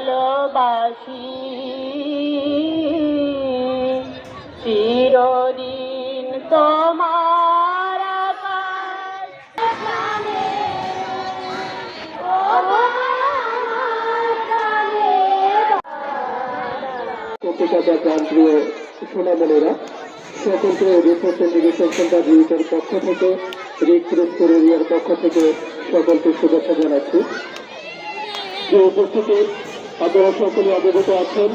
ভালোবাসি চিরদিন তোমার আকাশ প্রাণে ও প্রাণে পত্রিকাটা প্রাণপ্রিয় সোনামণিরা সকলকে রিসার্চ এডুকেশন সেন্টার রিউটের পক্ষ থেকে রিক্রুটপুর এরিয়ার পক্ষ থেকে সকলকে শুভেচ্ছা জানাচ্ছি। যে উপস্থিতি আপনারা সকলে অবগত আছেন,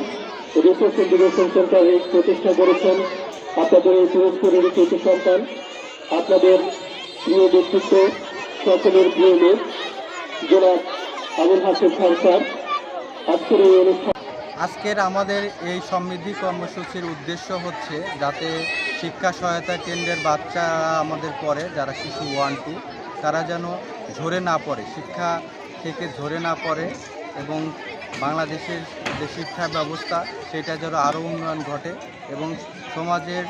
রিসার্চ এডুকেশন সেন্টার রিক প্রতিষ্ঠা করেছেন আপনাদের এই পিরোজপুরের কৃতি সন্তান, আপনাদের প্রিয় ব্যক্তিত্ব, সকলের প্রিয় লোক জনাব আবুল হাসেম খান স্যার। আজকের এই অনুষ্ঠান আজকের আমাদের এই সমৃদ্ধি কর্মসূচির উদ্দেশ্য হচ্ছে যাতে শিক্ষা সহায়তা কেন্দ্রের বাচ্চারা আমাদের পড়ে, যারা শিশু 1-2 তারা যেন ঝরে না পড়ে, শিক্ষা থেকে ঝরে না পড়ে এবং বাংলাদেশের যে শিক্ষা ব্যবস্থা সেটা যেন আরও উন্নয়ন ঘটে এবং সমাজের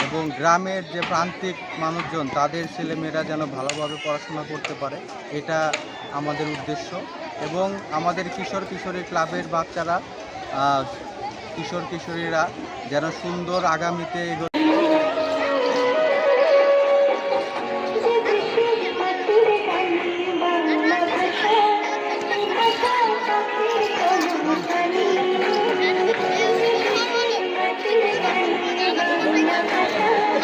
এবং গ্রামের যে প্রান্তিক মানুষজন তাদের ছেলেমেয়েরা যেন ভালোভাবে পড়াশোনা করতে পারে, এটা আমাদের উদ্দেশ্য। এবং আমাদের কিশোর কিশোরী ক্লাবের বাচ্চারা কিশোর কিশোরীরা যেন সুন্দর আগামীতে